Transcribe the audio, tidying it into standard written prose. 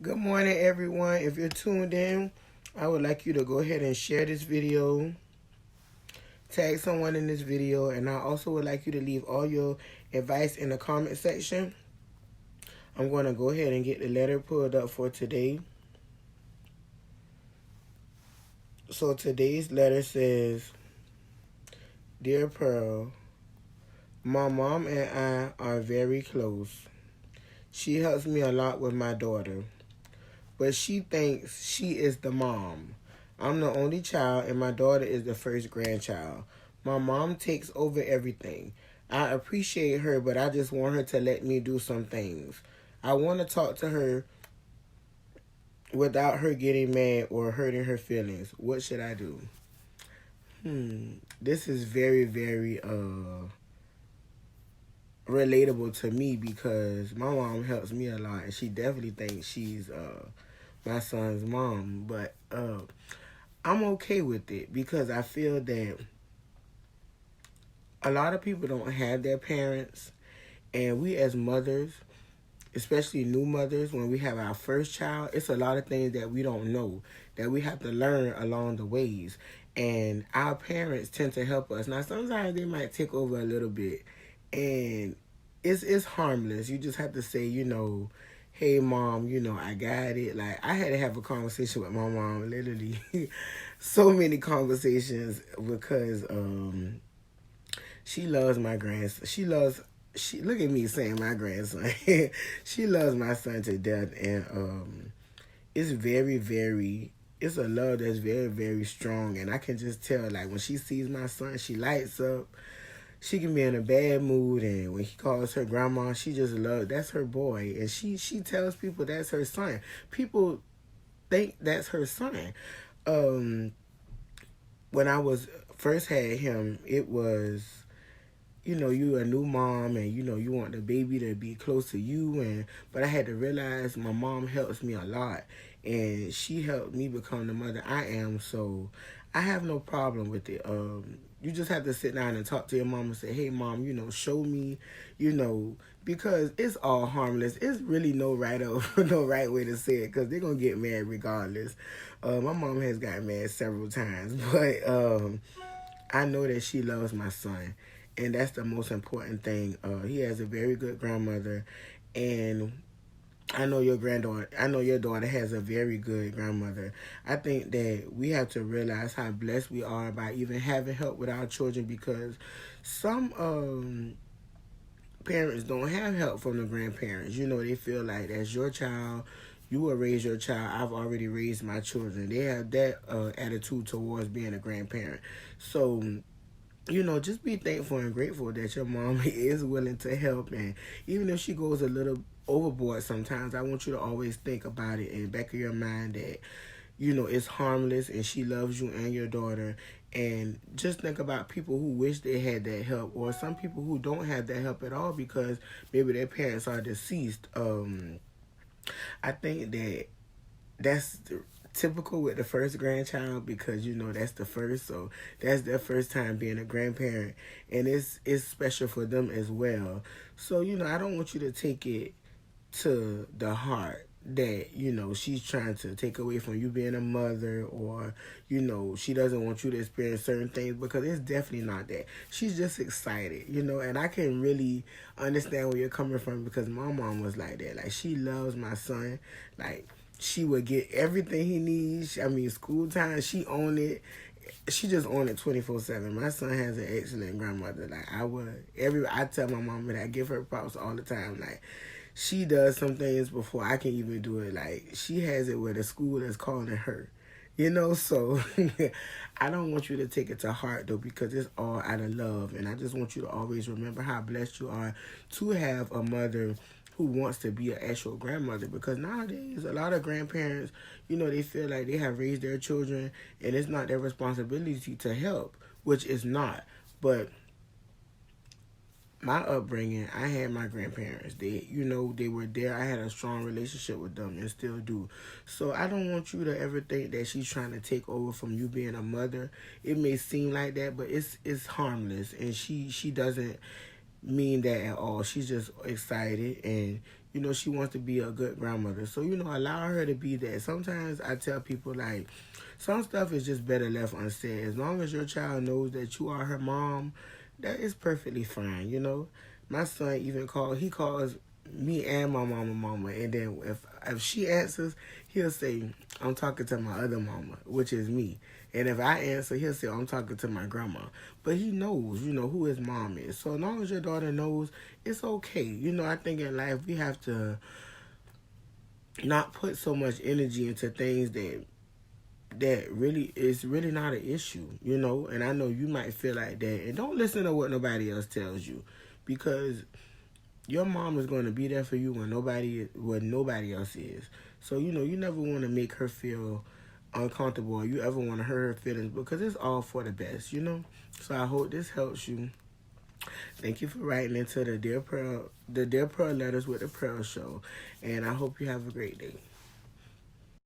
Good morning, everyone. If you're tuned in, I would like you to go ahead and share this video, tag someone in this video, and I also would like you to leave all your advice in the comment section. I'm going to go ahead and get the letter pulled up for today. So today's letter says, Dear Pearl, my mom and I are very close. She helps me a lot with my daughter, but she thinks she is the mom. I'm the only child, and my daughter is the first grandchild. My mom takes over everything. I appreciate her, but I just want her to let me do some things. I want to talk to her without her getting mad or hurting her feelings. What should I do? This is very, very relatable to me because my mom helps me a lot, and she definitely thinks she's my son's mom. But I'm okay with it because I feel that a lot of people don't have their parents, and we as mothers, especially new mothers, when we have our first child, it's a lot of things that we don't know that we have to learn along the ways. And our parents tend to help us. Now, sometimes they might take over a little bit, and it's harmless. You just have to say, hey mom, I got it. Like I had to have a conversation with my mom, literally, so many conversations because she loves my grandson. She look at me saying my grandson. She loves my son to death, and it's very, very. It's a love that's very, very strong, and I can just tell. Like when she sees my son, she lights up. She can be in a bad mood, and when he calls her grandma, she just loves. That's her boy, and she tells people that's her son. People think that's her son. Um, when I was first had him, it was you a new mom, and you want the baby to be close to you, but I had to realize my mom helps me a lot, and she helped me become the mother I am. So I have no problem with it. You just have to sit down and talk to your mom and say, hey mom, show me, because it's all harmless. It's really no right no right way to say it, because they're gonna get mad regardless. My mom has gotten mad several times, but I know that she loves my son, and that's the most important thing. He has a very good grandmother, and I know your daughter has a very good grandmother. I think that we have to realize how blessed we are by even having help with our children, because some parents don't have help from the grandparents. They feel like that's your child. You will raise your child. I've already raised my children. They have that attitude towards being a grandparent. So just be thankful and grateful that your mom is willing to help. And even if she goes a little overboard sometimes, I want you to always think about it in the back of your mind that, it's harmless and she loves you and your daughter. And just think about people who wish they had that help, or some people who don't have that help at all because maybe their parents are deceased. I think that that's typical with the first grandchild, because that's the first, so that's their first time being a grandparent, and it's special for them as well. So I don't want you to take it to the heart that she's trying to take away from you being a mother, or she doesn't want you to experience certain things, because it's definitely not that. She's just excited, and I can really understand where you're coming from, because my mom was like that. Like, she loves my son. Like, she would get everything he needs. I mean, school time, she owned it. She just owned it 24/7. My son has an excellent grandmother. Like, I tell my mom that I give her props all the time. Like, she does some things before I can even do it. Like, she has it where the school is calling her. So I don't want you to take it to heart, though, because it's all out of love. And I just want you to always remember how blessed you are to have a mother who wants to be an actual grandmother, because nowadays a lot of grandparents, they feel like they have raised their children and it's not their responsibility to help, which is not. But my upbringing, I had my grandparents. They were there. I had a strong relationship with them and still do. So I don't want you to ever think that she's trying to take over from you being a mother. It may seem like that, but it's harmless, and she doesn't mean that at all. She's just excited, and she wants to be a good grandmother. So, allow her to be that. Sometimes I tell people, like, some stuff is just better left unsaid. As long as your child knows that you are her mom, that is perfectly fine. My son even calls me and my mama, and then if she answers, he'll say, I'm talking to my other mama, which is me. And if I answer, he'll say, I'm talking to my grandma. But he knows, who his mom is. So as long as your daughter knows, it's okay. I think in life we have to not put so much energy into things that really is really not an issue, and I know you might feel like that. And don't listen to what nobody else tells you, because your mom is going to be there for you when nobody else is. So, you never want to make her feel uncomfortable, or you ever want to hurt her feelings, because it's all for the best. So I hope this helps you. Thank you for writing into the Dear Pearl letters with the Pearl Show, and I hope you have a great day.